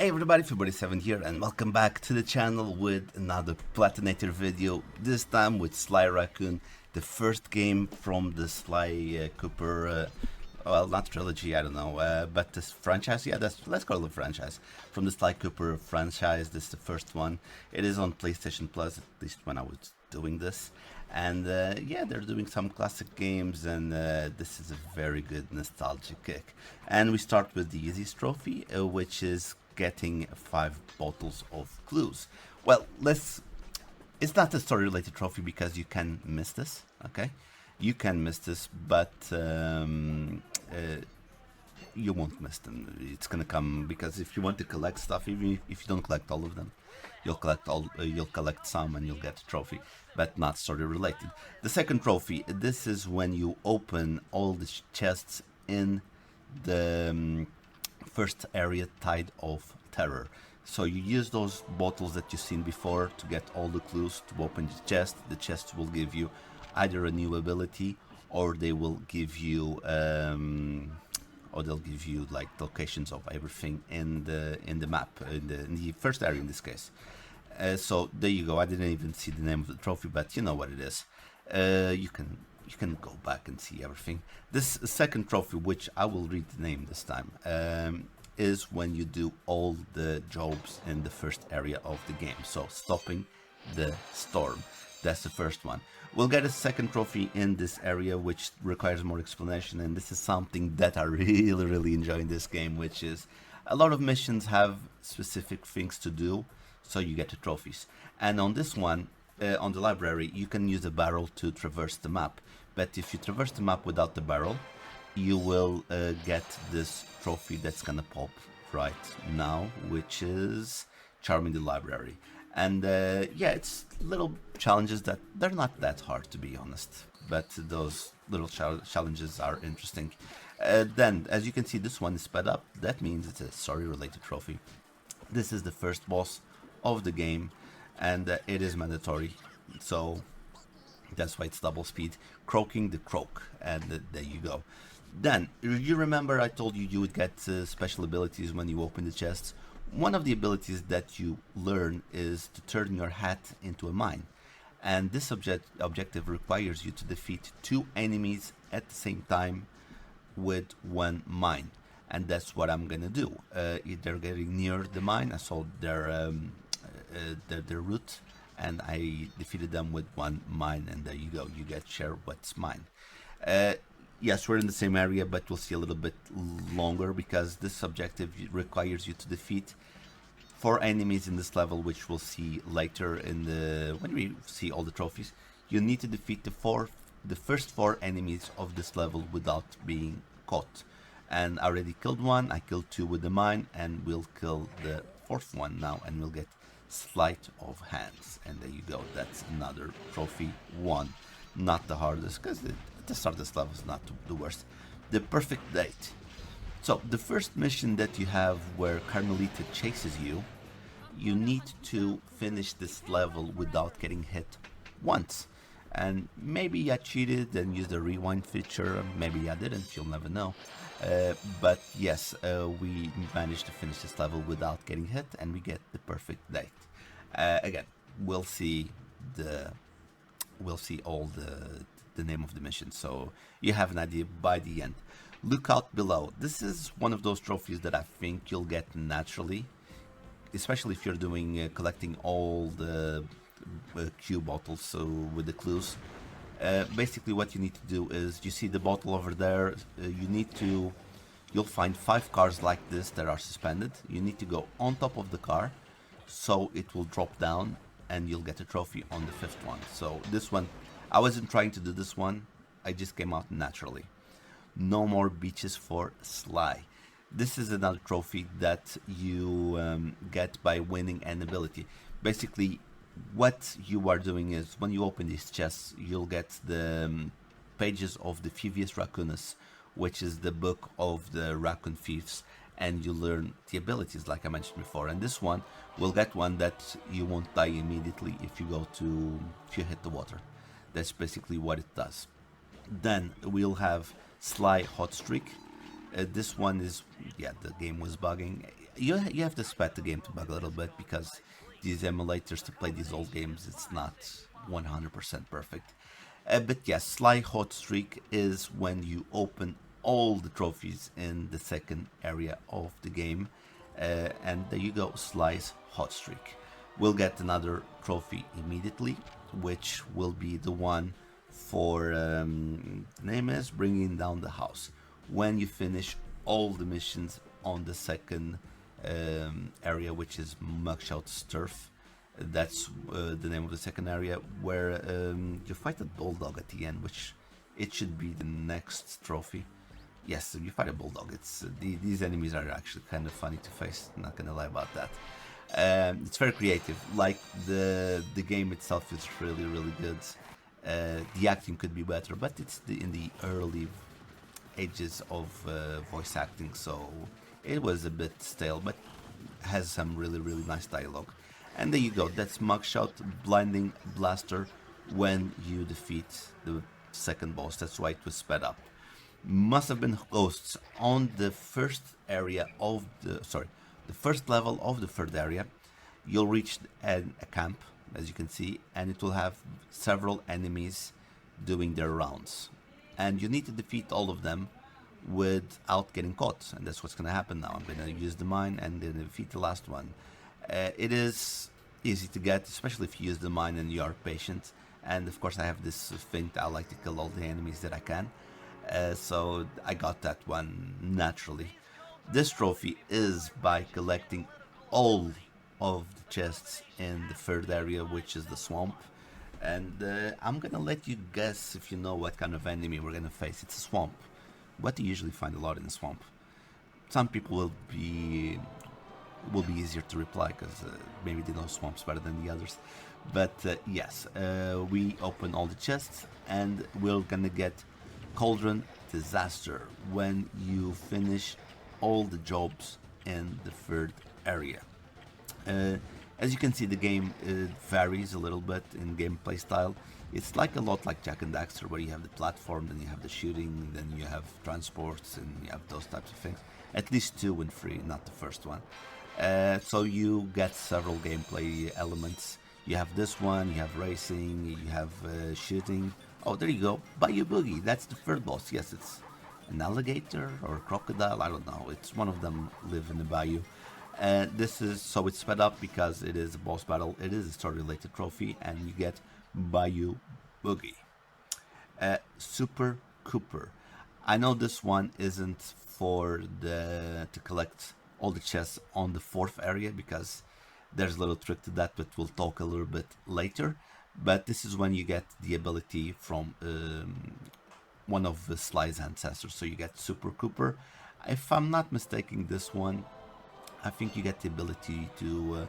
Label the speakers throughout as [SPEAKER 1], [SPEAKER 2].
[SPEAKER 1] Hey everybody, February7 here and welcome back to the channel with another Platinator video, this time with Sly Raccoon, the first game from the Sly Cooper, well, not trilogy, I don't know, but this franchise, yeah, let's call it a franchise. From the Sly Cooper franchise, this is the first one. It is on PlayStation Plus, at least when I was doing this. And yeah, they're doing some classic games, and this is a very good nostalgic kick. And we start with the easiest trophy, which is getting 5 bottles of clues. Well, it's not a story related trophy because you can miss this, okay? You can miss this, but you won't miss them. It's gonna come because if you want to collect stuff, even if you don't collect all of them, you'll collect some and you'll get a trophy, but not story related. The second trophy, this is when you open all the chests in the first area, Tide of Terror. So you use those bottles that you've seen before to get all the clues to open the chest. The chest will give you either a new ability, or they will give you like locations of everything in the map, in the first area in this case. So there you go. I didn't even see the name of the trophy, but you know what it is. You can go back and see everything. This second trophy, which I will read the name this time, is when you do all the jobs in the first area of the game. So stopping the storm. That's the first one. We'll get a second trophy in this area, which requires more explanation, and this is something that I really enjoy in this game, which is a lot of missions have specific things to do, so you get the trophies. And on this one, on the library, you can use a barrel to traverse the map, but if you traverse the map without the barrel, you will get this trophy that's gonna pop right now, which is charming the library. And yeah, it's little challenges that they're not that hard, to be honest, but those little challenges are interesting. Then, as you can see, this one is sped up. That means it's a story related trophy. This is the first boss of the game, and it is mandatory, so that's why it's double speed. Croaking the croak, and there you go. Then, you remember I told you you would get special abilities when you open the chests. One of the abilities that you learn is to turn your hat into a mine. And this objective requires you to defeat 2 enemies at the same time with 1 mine. And that's what I'm gonna do. They're getting near the mine. I saw their route, and I defeated them with 1 mine, and there you go. You get share what's mine. Yes, we're in the same area, but we'll see a little bit longer because this objective requires you to defeat 4 enemies in this level, which we'll see later when we see all the trophies. You need to defeat the first 4 enemies of this level without being caught. And I already killed 1. I killed 2 with the mine, and we'll kill the 4th one now, and we'll get sleight of hands. And there you go. That's another trophy 1. Not the hardest, because the start of this level is not the worst. The perfect date. So the first mission that you have, where Carmelita chases you, you need to finish this level without getting hit once. And maybe I cheated and used the rewind feature, maybe I didn't, you'll never know. But yes, we managed to finish this level without getting hit, and we get the perfect date. Again, we'll see all the name of the mission, so you have an idea by the end. Look out below. This is one of those trophies that I think you'll get naturally, especially if you're doing collecting all the Q bottles, so with the clues. Basically what you need to do is, you see the bottle over there, you'll find 5 cars like this that are suspended. You need to go on top of the car, so it will drop down, and you'll get a trophy on the 5th one. So this one, I wasn't trying to do this one, I just came out naturally. No more beaches for Sly. This is another trophy that you get by winning an ability. Basically, what you are doing is, when you open these chests, you'll get the pages of the Thievius Raccoonus, which is the book of the raccoon thieves, and you learn the abilities like I mentioned before. And this one will get one that you won't die immediately if you hit the water. That's basically what it does. Then we'll have Sly Hot Streak. This one is, yeah, the game was bugging. you have to expect the game to bug a little bit because these emulators to play these old games, it's not 100% perfect. But yes, Sly Hot Streak is when you open all the trophies in the second area of the game. And there you go, Sly's Hot Streak. We'll get another trophy immediately, which will be the one for, the name is Bringing Down the House. When you finish all the missions on the second area, which is Mugshout's Turf. That's the name of the second area, where you fight a bulldog at the end, which it should be the next trophy. Yes, you fight a bulldog. It's these enemies are actually kind of funny to face. Not gonna lie about that. It's very creative. Like the game itself is really good. The acting could be better, but it's in the early ages of voice acting, so it was a bit stale, but has some really nice dialogue. And there you go. That's Mugshot Blinding Blaster when you defeat the second boss. That's why it was sped up. Must have been ghosts on the first area of the first level of the third area. You'll reach a camp, as you can see, and it will have several enemies doing their rounds. And you need to defeat all of them without getting caught. And that's what's going to happen now. I'm going to use the mine and then defeat the last one. It is easy to get, especially if you use the mine and you are patient. And of course I have this thing that I like to kill all the enemies that I can. So I got that one naturally. This trophy is by collecting all of the chests in the third area, which is the swamp. And I'm gonna let you guess if you know what kind of enemy we're gonna face. It's a swamp. What do you usually find a lot in the swamp? Some people will be easier to reply because maybe they know swamps better than the others. But yes, we open all the chests and we're gonna get Cauldron Disaster when you finish all the jobs in the third area. As you can see, the game varies a little bit in gameplay style. It's like a lot like Jak and Daxter, where you have the platform, then you have the shooting, then you have transports, and you have those types of things. At least 2 and 3, not the first one. So you get several gameplay elements. You have this one, you have racing, you have shooting. Oh, there you go, Bayou Boogie, that's the third boss. Yes, it's an alligator or a crocodile, I don't know. It's one of them live in the bayou. This is, so it's sped up because it is a boss battle. It is a story-related trophy, and you get Bayou Boogie. Super Cooper. I know this one isn't for to collect all the chests on the fourth area because there's a little trick to that, but we'll talk a little bit later. But this is when you get the ability from one of the Sly's ancestors. So you get Super Cooper. If I'm not mistaken, this one, I think you get the ability to,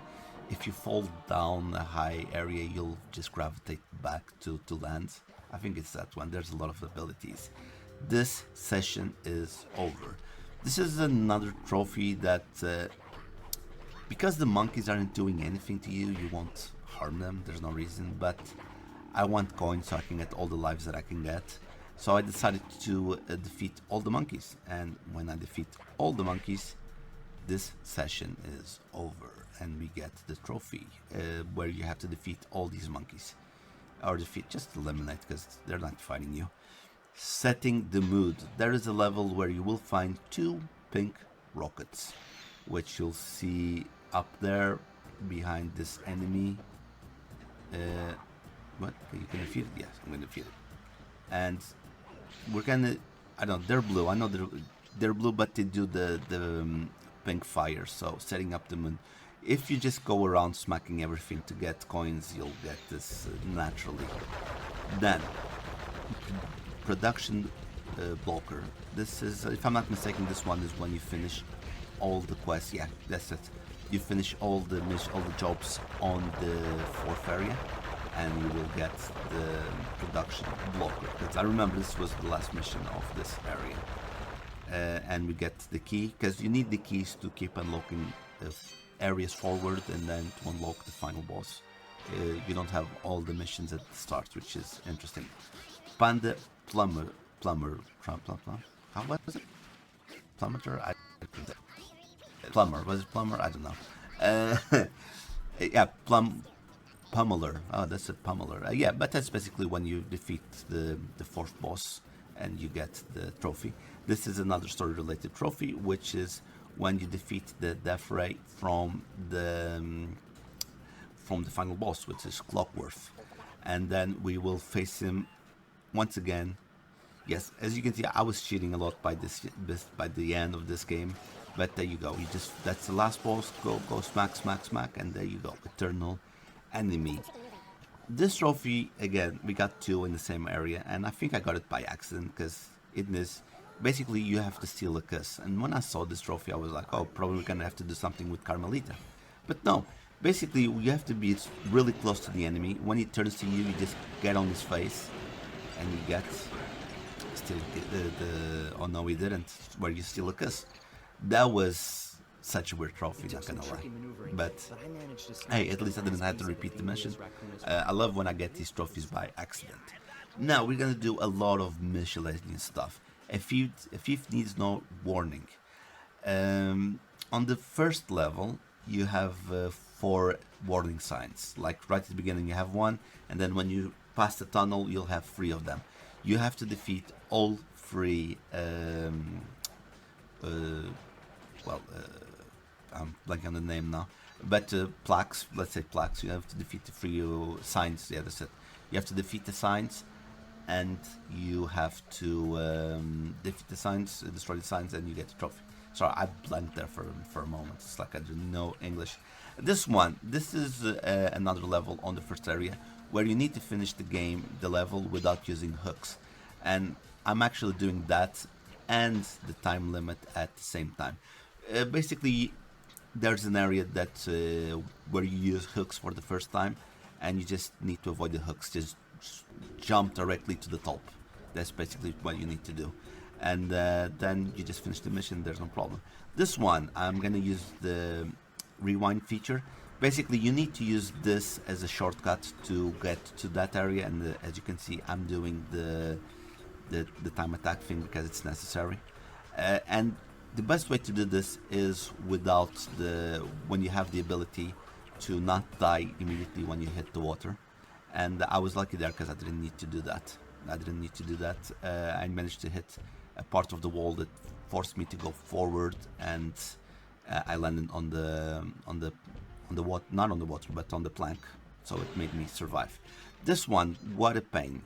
[SPEAKER 1] if you fall down a high area, you'll just gravitate back to land. I think it's that one. There's a lot of abilities. This session is over. This is another trophy that, because the monkeys aren't doing anything to you, you won't harm them. There's no reason, but I want coins so I can get all the lives that I can get. So I decided to defeat all the monkeys. And when I defeat all the monkeys, this session is over and we get the trophy where you have to defeat all these monkeys, or just eliminate because they're not fighting you. Setting the mood. There is a level where you will find 2 pink rockets, which you'll see up there behind this enemy. What? You can defeat it? Yes, I'm gonna defeat it. And we're gonna, I don't know, they're blue. I know they're blue, but they do the pink fire, so setting up the moon. If you just go around smacking everything to get coins, you'll get this naturally. Then production blocker. This is, if I'm not mistaken, this one is when you finish all the quests. Yeah, that's it. You finish all the jobs on the fourth area, and you will get the production blocker. Because I remember this was the last mission of this area. And we get the key, because you need the keys to keep unlocking areas forward and then to unlock the final boss. You don't have all the missions at the start, which is interesting. Panda Plumber, how was it? Plummeter? I Plumber. Was it plumber? I don't know. Uh, yeah, pummeler. Oh, that's a pummeler. Yeah, but that's basically when you defeat the fourth boss and you get the trophy. This is another story-related trophy, which is when you defeat the Death Ray from the final boss, which is Clockworth, and then we will face him once again. Yes, as you can see, I was cheating a lot this by the end of this game, but there you go. You just that's the last boss. Go smack smack smack, and there you go. Eternal enemy. This trophy again, we got two in the same area, and I think I got it by accident because it is basically you have to steal a kiss. And when I saw this trophy, I was like, oh, probably gonna have to do something with Carmelita, but no. Basically, you have to be really close to the enemy. When he turns to you, you just get on his face, and you get still the oh no, he didn't. Where you steal a kiss. That was such a weird trophy, not gonna lie. But hey, at least I didn't have to repeat the mission. I love when I get these trophies by accident. Now we're gonna do a lot of miscellaneous stuff. A thief needs no warning. On the first level, you have 4 warning signs. Like right at the beginning, you have one, and then when you pass the tunnel, you'll have 3 of them. You have to defeat all 3. I'm blanking on the name now, but plaques. Let's say plaques. You have to defeat the 3 signs. Yeah, that's it. You have to defeat the signs, and you have to defeat the signs, destroy the signs, and you get the trophy. Sorry, I blanked there for a moment. It's like I didn't know English. This is another level on the first area where you need to finish the level without using hooks, and I'm actually doing that and the time limit at the same time. Basically, there's an area that where you use hooks for the first time, and you just need to avoid the hooks. Just jump directly to the top. That's basically what you need to do, and then you just finish the mission. There's no problem. This one, I'm gonna use the rewind feature. Basically, you need to use this as a shortcut to get to that area, and as you can see, I'm doing the time attack thing because it's necessary. And the best way to do this is without when you have the ability to not die immediately when you hit the water. And I was lucky there because I didn't need to do that. I managed to hit a part of the wall that forced me to go forward, and I landed on the water, not on the water, but on the plank. So it made me survive. This one, what a pain.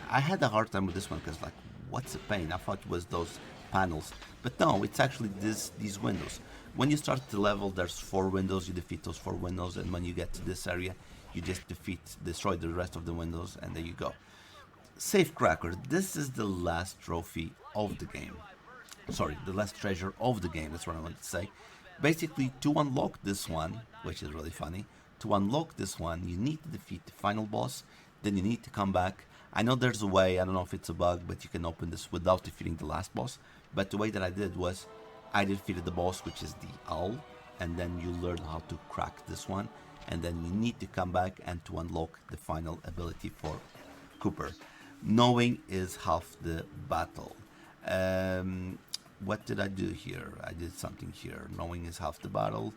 [SPEAKER 1] I had a hard time with this one because, like, what's a pain? I thought it was those panels, but no, it's actually these windows. When you start the level, there's 4 windows. You defeat those 4 windows, and when you get to this area, you just destroy the rest of the windows, and there you go. Safecracker. This is the last trophy of the game. Sorry, the last treasure of the game. That's what I wanted to say. Basically, to unlock this one, which is really funny, to unlock this one, you need to defeat the final boss. Then you need to come back. I know there's a way, I don't know if it's a bug, but you can open this without defeating the last boss. But the way that I did was, I defeated the boss, which is the owl, and then you learn how to crack this one. And then you need to come back and to unlock the final ability for Cooper. Knowing is half the battle. What did I do here? I did something here. Knowing is half the battle.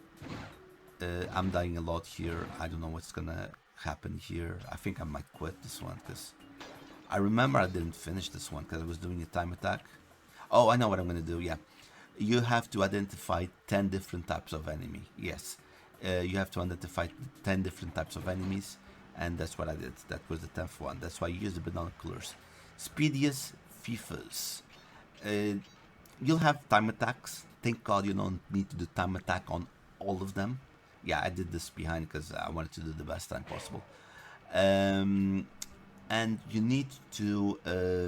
[SPEAKER 1] I'm dying a lot here. I don't know what's gonna happen here. I think I might quit this one because I remember I didn't finish this one because I was doing a time attack. Oh, I know what I'm gonna do. Yeah, you have to identify 10 different types of enemy. Yes, you have to identify 10 different types of enemies, and that's what I did. That was the 10th one. That's why I used the binoculars. Speedius Fifus. You'll have time attacks. Thank God you don't need to do time attack on all of them. Yeah, I did this behind because I wanted to do the best time possible. And you need to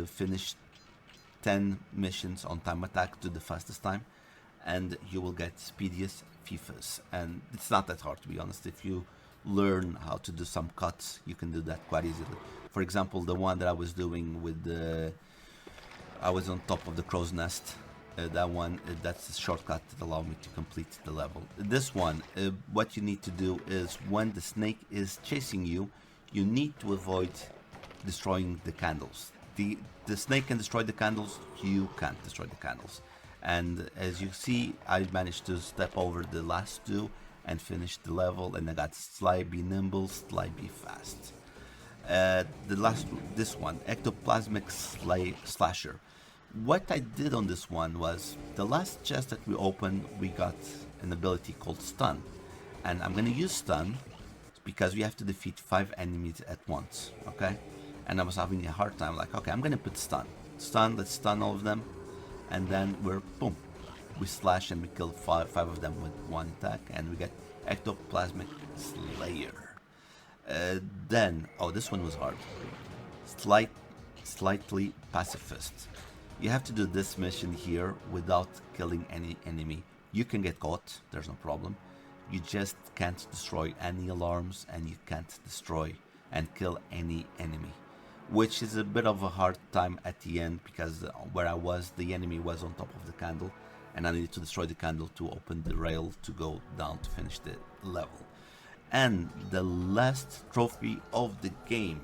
[SPEAKER 1] finish 10 missions on time attack to the fastest time, and you will get Speedius Fifus. And it's not that hard, to be honest. If you learn how to do some cuts, you can do that quite easily. For example, the one that I was doing with I was on top of the crow's nest. That one, that's a shortcut that allowed me to complete the level. This one, what you need to do is when the snake is chasing you, you need to avoid destroying the candles. The snake can destroy the candles, you can't destroy the candles. And as you see, I managed to step over the last two and finish the level, and I got Sly Be Nimble, Sly Be Fast. The last, this one, Ectoplasmic Slasher. What I did on this one was the last chest that we opened, we got an ability called Stun, and I'm gonna use Stun because we have to defeat 5 enemies at once. Okay, and I was having a hard time. Like, okay, I'm gonna put Stun. Let's stun all of them, and then we're boom, we slash and we kill five of them with one attack, and we get Ectoplasmic Slayer. Then, oh, this one was hard. Slight, Slightly pacifist. You have to do this mission here without killing any enemy. You can get caught, there's no problem. You just can't destroy any alarms, and you can't destroy and kill any enemy. Which is a bit of a hard time at the end, because where I was, the enemy was on top of the candle, and I needed to destroy the candle to open the rail to go down to finish the level. And the last trophy of the game,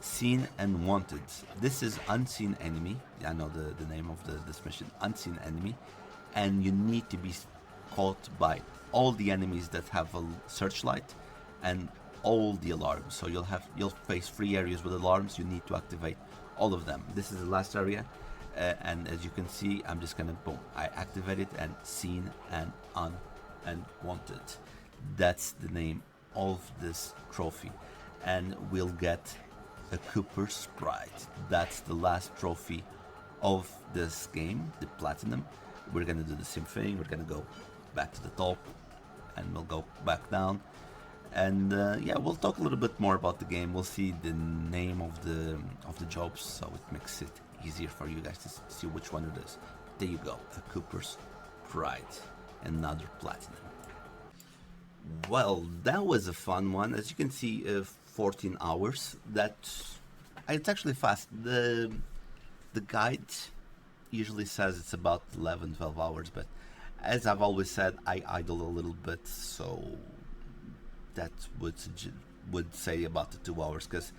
[SPEAKER 1] Seen and Wanted. This is Unseen Enemy. I know the name of this mission, Unseen Enemy. And you need to be caught by all the enemies that have a searchlight and all the alarms. So you'll face 3 areas with alarms. You need to activate all of them. This is the last area. And as you can see, I'm just gonna boom. I activate it, and Seen and Wanted. That's the name of this trophy, and we'll get a Cooper Sprite. That's the last trophy of this game, the Platinum. We're gonna do the same thing. We're gonna go back to the top, and we'll go back down, and yeah, we'll talk a little bit more about the game. We'll see the name of the jobs, so it makes it easier for you guys to see which one it is. There you go, a Cooper's Sprite, another Platinum. Well, that was a fun one. As you can see, 14 hours. It's actually fast. The guide usually says it's about 11, 12 hours, but as I've always said, I idle a little bit, so that would say about the 2 hours, because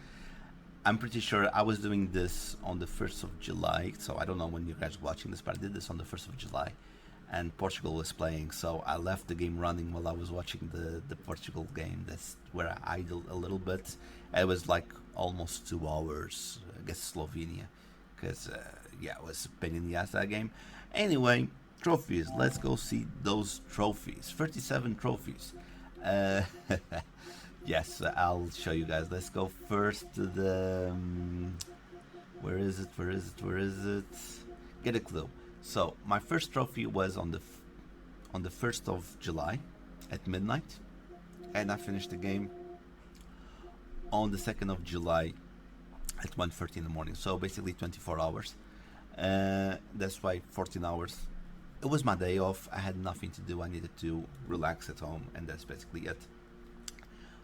[SPEAKER 1] I'm pretty sure I was doing this on the 1st of July, so I don't know when you guys are watching this, but I did this on the 1st of July. And Portugal was playing, so I left the game running while I was watching the Portugal game. That's where I idled a little bit. It was like almost 2 hours, I guess, Slovenia, because yeah, it was a pain in the ass, that game. Anyway, trophies. Let's go see those trophies. 37 trophies. Yes, I'll show you guys. Let's go first to the where is it? Get a clue. So my first trophy was on the 1st of July at midnight, and I finished the game on the 2nd of July at 1:30 in the morning. So basically 24 hours. That's why 14 hours. It was my day off. I had nothing to do. I needed to relax at home, and that's basically it.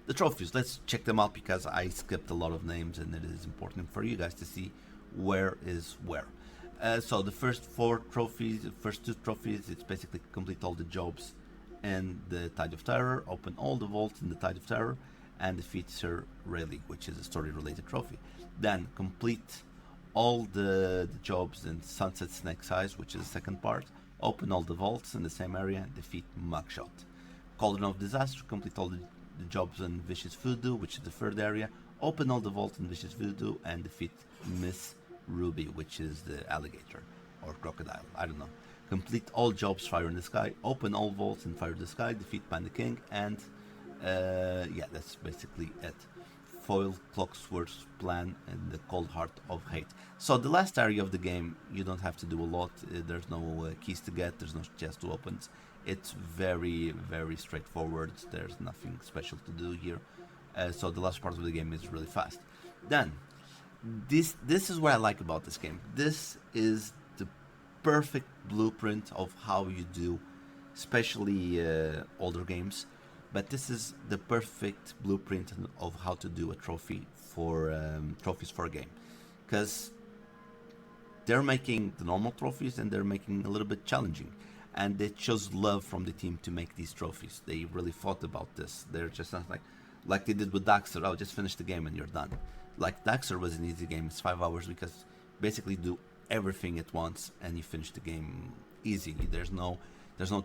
[SPEAKER 1] The trophies, let's check them out, because I skipped a lot of names, and it is important for you guys to see where is where. So the first 4 trophies, the first 2 trophies, it's basically complete all the jobs in the Tide of Terror, open all the vaults in the Tide of Terror, and defeat Sir Rayleigh, which is a story-related trophy. Then complete all the jobs in Sunset Snake's Eyes, which is the second part, open all the vaults in the same area, defeat Mugshot. Cauldron of Disaster, complete all the jobs in Vicious Voodoo, which is the third area, open all the vaults in Vicious Voodoo, and defeat Miss Ruby, which is the alligator or crocodile, I don't know. Complete all jobs Fire in the Sky, open all vaults in Fire in the Sky, defeat Panda King, and yeah, that's basically it. Foil Clocksworth's plan and the Cold Heart of Hate. So the last area of the game, you don't have to do a lot. There's no keys to get, there's no chest to open. It's very, very straightforward. There's nothing special to do here. So the last part of the game is really fast. Then this is what I like about this game. This is the perfect blueprint of how you do, especially older games. But this is the perfect blueprint of how to do a trophy for trophies for a game, because they're making the normal trophies and they're making a little bit challenging, and it shows love from the team to make these trophies. They really thought about this. They're just not like they did with Daxter. Oh, just finish the game and you're done. Like Daxter was an easy game. It's 5 hours because basically do everything at once and you finish the game easy. There's no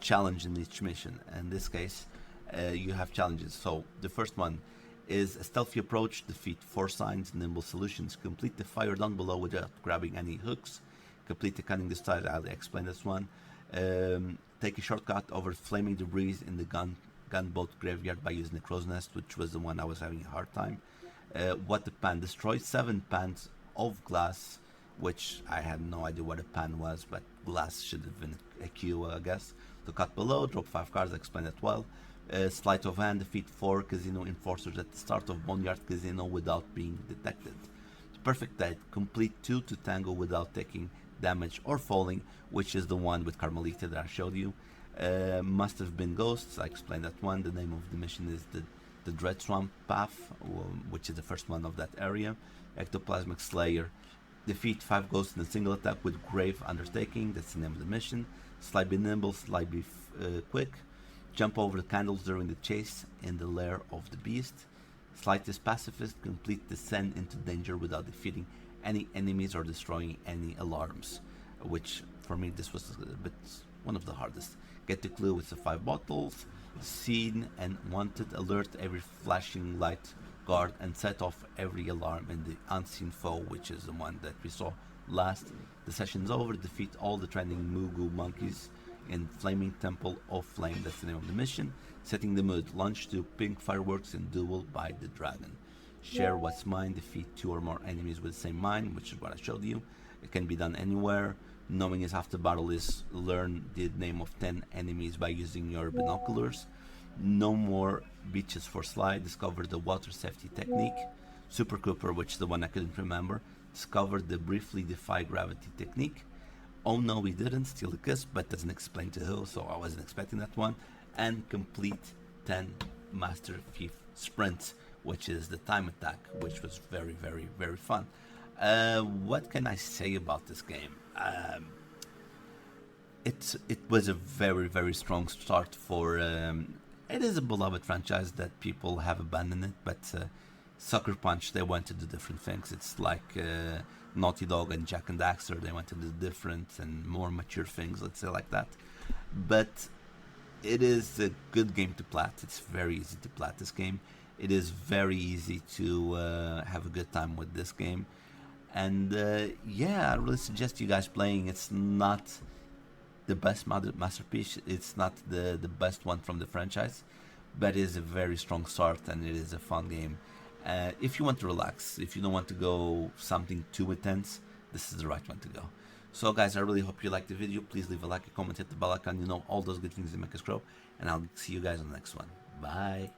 [SPEAKER 1] challenge in each mission. In this case, you have challenges. So the first one is a stealthy approach, defeat 4 signs, nimble solutions, complete the fire down below without grabbing any hooks, complete the cunning disguise. I'll explain this one. Take a shortcut over flaming debris in the gunboat graveyard by using the crow's nest, which was the one I was having a hard time. What the pan destroyed 7 pans of glass, which I had no idea what a pan was, but glass should have been a Q, I guess. To cut below, drop 5 cards, explain that well. Sleight of hand, defeat 4 casino enforcers at the start of Boneyard Casino without being detected. Perfect Dead, complete 2 to tango without taking damage or falling, which is the one with Carmelita that I showed you. Must have been ghosts, I explained that one. The name of the mission is the Dread Swamp Path, which is the first one of that area. Ectoplasmic Slayer, defeat 5 ghosts in a single attack with Grave Undertaking, that's the name of the mission. Slightly nimble, slightly quick. Jump over the candles during the chase in the lair of the beast. Slightest pacifist, complete descent into danger without defeating any enemies or destroying any alarms, which for me this was a bit one of the hardest. Get the clue with the 5 bottles. Seen and wanted, alert every flashing light guard and set off every alarm in the unseen foe, which is the one that we saw last. The session's over. Defeat all the trending Mugu monkeys in Flaming Temple of Flame, that's the name of the mission. Setting the mood, launch 2 pink fireworks in duel by the dragon. Share what's mine, defeat 2 or more enemies with the same mine, which is what I showed you. It can be done anywhere. Knowing is after battle is learn the name of 10 enemies by using your binoculars. No more beaches for Sly, discover the water safety technique. Super Cooper, which is the one I couldn't remember, discover the briefly defy gravity technique. Oh no, we didn't steal the kiss, but doesn't explain to who, so I wasn't expecting that one. And complete 10 Master Thief sprints, which is the time attack, which was very, very, very fun. What can I say about this game? It was a very, very strong start for. It is a beloved franchise that people have abandoned it, but Sucker Punch, they went to do different things. It's like Naughty Dog and Jack and Daxter, they went to do different and more mature things, let's say like that. But it is a good game to plat. It's very easy to plat this game. It is very easy to have a good time with this game. And yeah, I really suggest you guys playing. It's not the best masterpiece. It's not the best one from the franchise, but it is a very strong start and it is a fun game. If you want to relax, if you don't want to go something too intense, this is the right one to go. So guys, I really hope you liked the video. Please leave a like, a comment, hit the bell icon, all those good things that make us grow. And I'll see you guys on the next one. Bye.